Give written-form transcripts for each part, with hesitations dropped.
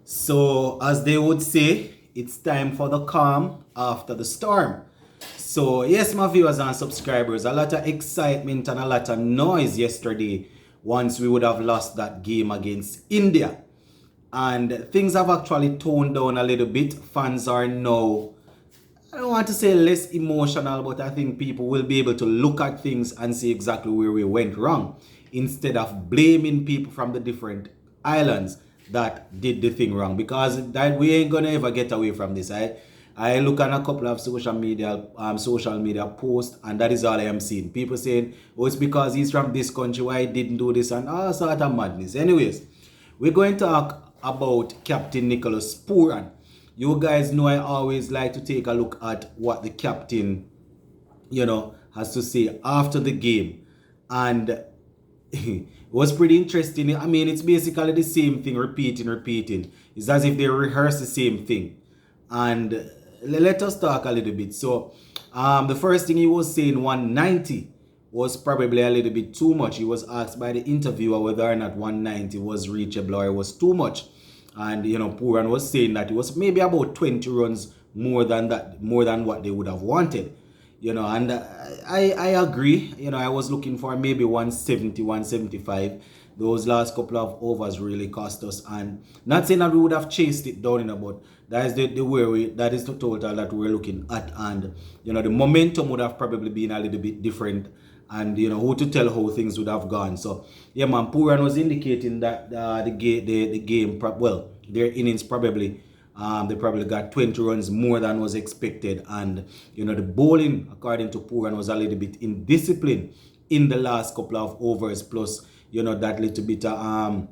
So, as they would say, it's time for the calm after the storm. So, yes, my viewers and subscribers, a lot of excitement and a lot of noise yesterday once we would have lost that game against India. And things have actually toned down a little bit. Fans are now, I don't want to say less emotional, but I think people will be able to look at things and see exactly where we went wrong instead of blaming people from the different islands that did the thing wrong, because that we ain't gonna ever get away from this. I look at a couple of social media posts, and that is all I am seeing. People saying, "Oh, it's because he's from this country why he didn't do this," and all sort of madness. Anyways, we're going to talk about Captain Nicholas Puran. You guys know I always like to take a look at what the captain, has to say after the game. And it was pretty interesting. I mean, it's basically the same thing, repeating. It's as if they rehearse the same thing. And let us talk a little bit. So, the first thing he was saying, 190 was probably a little bit too much. He was asked by the interviewer whether or not 190 was reachable or it was too much. And Puran was saying that it was maybe about 20 runs more than what they would have wanted. And I agree. I was looking for maybe 170, 175. Those last couple of overs really cost us, and not saying that we would have chased it down but that is that is the total that we're looking at. And the momentum would have probably been a little bit different, and who to tell how things would have gone. So yeah, man, Puran was indicating that the game their innings probably they probably got 20 runs more than was expected. And the bowling, according to Puran, was a little bit indisciplined in the last couple of overs, plus that little bit of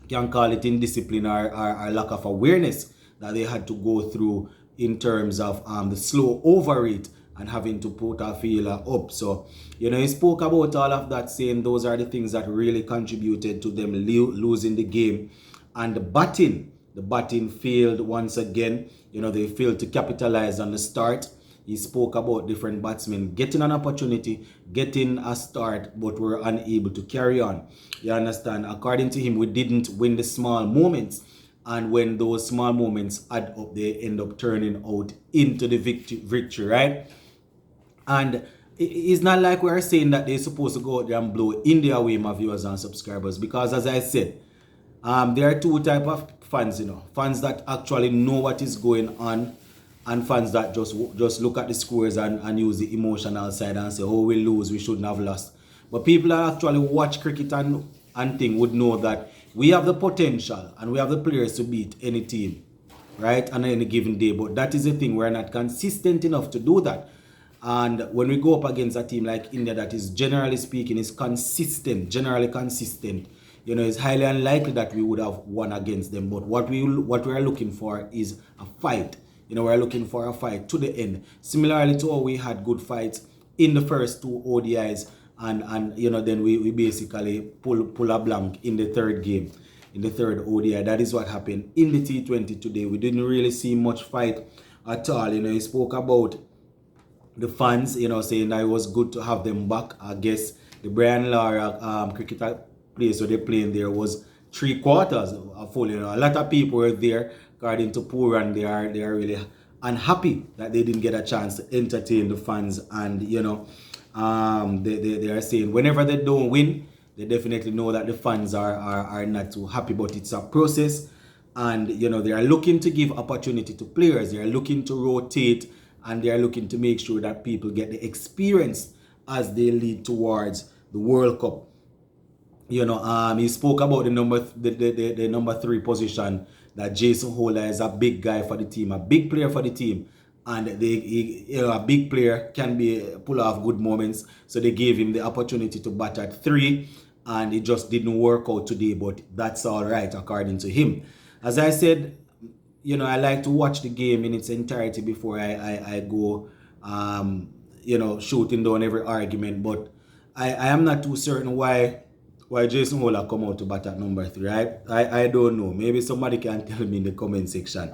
can call it indiscipline or lack of awareness that they had to go through in terms of the slow over rate and having to put a fielder up. So he spoke about all of that, saying those are the things that really contributed to them losing the game. And the batting failed once again. They failed to capitalize on the start. He spoke about different batsmen getting an opportunity, getting a start, but were unable to carry on. You understand? According to him, we didn't win the small moments. And when those small moments add up, they end up turning out into the victory, right? And it's not like we're saying that they're supposed to go out there and blow India away, my viewers and subscribers, because as I said, there are two type of fans, fans that actually know what is going on, and fans that just look at the scores and use the emotional side and say, "Oh, we lose, we shouldn't have lost." But people that actually watch cricket and thing would know that we have the potential and we have the players to beat any team, right, on any given day. But that is the thing, we're not consistent enough to do that. And when we go up against a team like India that is, generally speaking, is generally consistent, it's highly unlikely that we would have won against them. But what we are looking for is a fight. We're looking for a fight to the end. Similarly to how we had good fights in the first two ODIs, and then we basically pull a blank in the third game, in the third ODI. That is what happened in the T20 today. We didn't really see much fight at all. He spoke about the fans, saying that it was good to have them back. I guess the Brian Lara cricket place where they playing there was 3/4 full. A lot of people were there. According to Puran, they are really unhappy that they didn't get a chance to entertain the fans. And they are saying whenever they don't win, they definitely know that the fans are not too happy. But it's a process, and they are looking to give opportunity to players. They are looking to rotate, and they are looking to make sure that people get the experience as they lead towards the World Cup. He spoke about the number 3 position, that Jason Holder is a big guy for the team, a big player for the team, and a big player can pull off good moments. So they gave him the opportunity to bat at 3, and it just didn't work out today. But that's all right, according to him. As I said, I like to watch the game in its entirety before I go, shooting down every argument. But I am not too certain why Jason Holder come out to bat at number 3. I don't know. Maybe somebody can tell me in the comment section.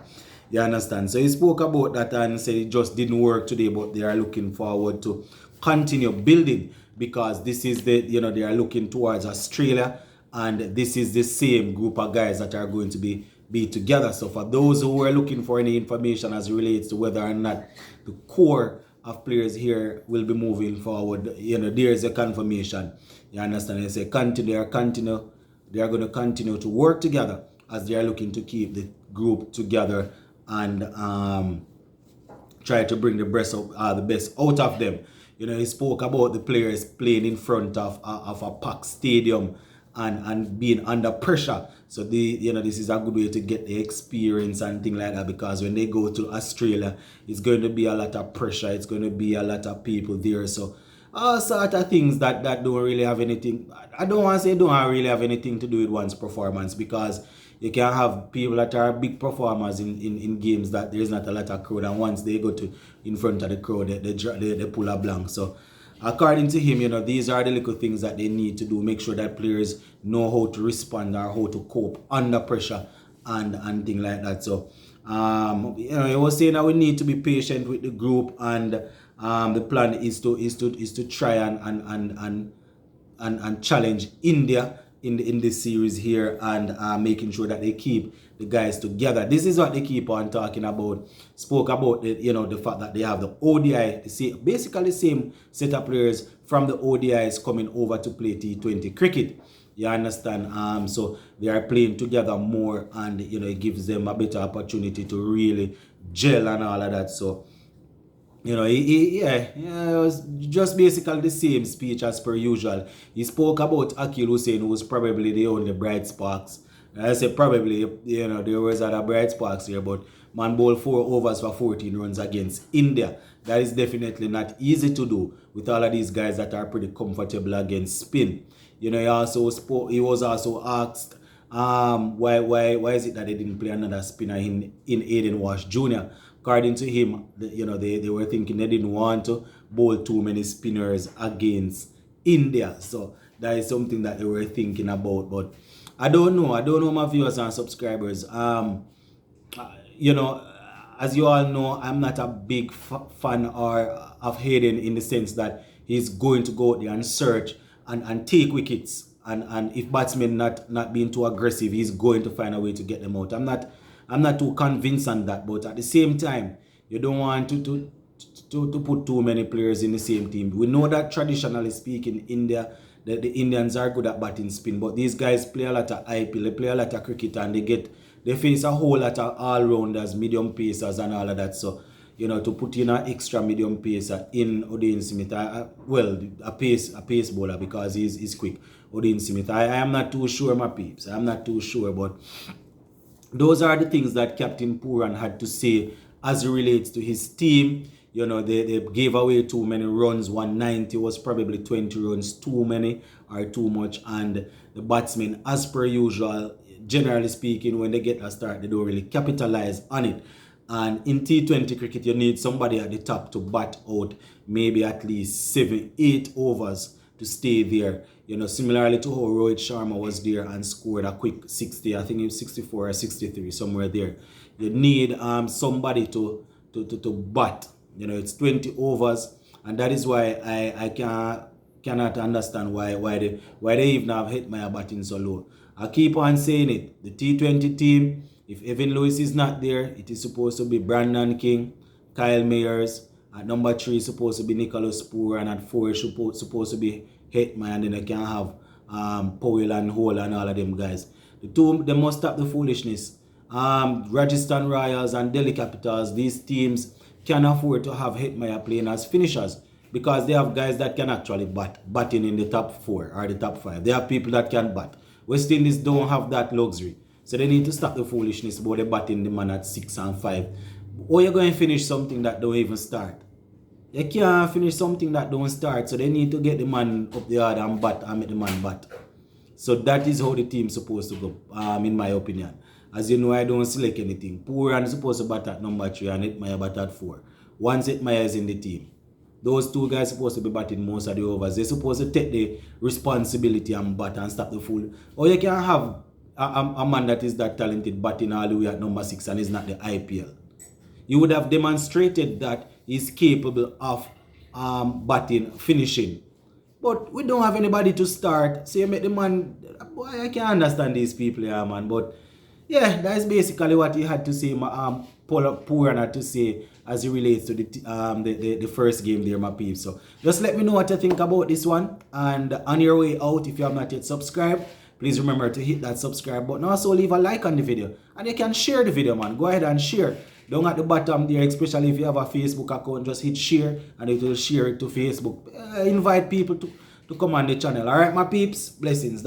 You understand? So he spoke about that and said it just didn't work today, but they are looking forward to continue building, because this is they are looking towards Australia, and this is the same group of guys that are going to be be together. So for those who are looking for any information as it relates to whether or not the core of players here will be moving forward, there's a confirmation. You understand? They say they are going to continue to work together as they are looking to keep the group together and try to bring the best out of them. He spoke about the players playing in front of a packed stadium and being under pressure. So this is a good way to get the experience and things like that, because when they go to Australia, it's going to be a lot of pressure. It's going to be a lot of people there. So all sort of things that don't really have anything. I don't want to say don't really have anything to do with one's performance, because you can have people that are big performers in games that there's not a lot of crowd, and once they go to in front of the crowd, they pull a blank. So according to him, these are the little things that they need to do. Make sure that players know how to respond or how to cope under pressure and things like that. So he was saying that we need to be patient with the group, and the plan is to try and challenge India in this series here, and making sure that they keep the guys together. This is what they keep on talking about. Spoke about the fact that they have the ODI, basically the same set of players from the ODIs coming over to play T20 cricket. You understand? So they are playing together more, and it gives them a better opportunity to really gel and all of that. So it was just basically the same speech as per usual. He spoke about Akil Hussain, who was probably the only bright sparks. I say probably, there was other bright sparks here, but man bowled 4 overs for 14 runs against India. That is definitely not easy to do with all of these guys that are pretty comfortable against spin. He was also asked why is it that they didn't play another spinner in Aiden Walsh Jr. According to him, they were thinking they didn't want to bowl too many spinners against India. So that is something that they were thinking about. But I don't know my viewers and subscribers. As you all know, I'm not a big fan of Hayden, in the sense that he's going to go out there and search and take wickets. And if batsmen not being too aggressive, he's going to find a way to get them out. I'm not too convinced on that, but at the same time, you don't want to put too many players in the same team. We know that traditionally speaking, India, the Indians are good at batting spin, but these guys play a lot of IPL, they play a lot of cricket, and they face a whole lot of all-rounders, medium pacers and all of that. So, to put in an extra medium pacer in Odean Smith, a pace bowler, because he's quick. Odean Smith, I am not too sure, my peeps. I'm not too sure, but those are the things that Captain Puran had to say as it relates to his team. They gave away too many runs. 190 was probably 20 runs too many or too much. And the batsmen, as per usual, generally speaking, when they get a start, they don't really capitalize on it. And in T20 cricket, you need somebody at the top to bat out maybe at least 7-8 overs to stay there. Similarly to how Rohit Sharma was there and scored a quick 60, I think it was 64 or 63, somewhere there. You need somebody to bat. It's 20 overs, and that is why I cannot understand why they even have Hetmeyer batting so low. I keep on saying it. The T20 team, if Evan Lewis is not there, it is supposed to be Brandon King, Kyle Mayers. At number 3 is supposed to be Nicholas Puran, and at 4 is supposed to be Hetmeyer, and then you can have Powell and Hole and all of them guys. They must stop the foolishness. Rajasthan Royals and Delhi Capitals, these teams can afford to have Hetmeyer playing as finishers, because they have guys that can actually batting in the top 4 or the top 5. They have people that can bat. West Indies don't have that luxury. So they need to stop the foolishness about the batting the man at 6 and 5. Or you're going to finish something that don't even start. You can't finish something that don't start. So they need to get the man up the order and bat and make the man bat. So that is how the team's supposed to go, in my opinion. As you know, I don't select anything. Puran is supposed to bat at number 3 and Hetmeyer bat at 4. Once Hetmeyer is in the team, those two guys supposed to be batting most of the overs. They're supposed to take the responsibility and bat and stop the fool. Or you can have a man that is that talented batting all the way at number 6 and is not the IPL. You would have demonstrated that he's capable of batting, finishing. But we don't have anybody to start. So you make the man... Boy, I can't understand these people here, man. But yeah, that is basically what he had to say. Puran had to say as it relates to the first game there, my peeps. So just let me know what you think about this one. And on your way out, if you have not yet subscribed, please remember to hit that subscribe button. Also leave a like on the video, and you can share the video, man. Go ahead and share. Down at the bottom there, especially if you have a Facebook account, just hit share and it will share it to Facebook. Invite people to come on the channel. All right, my peeps. Blessings.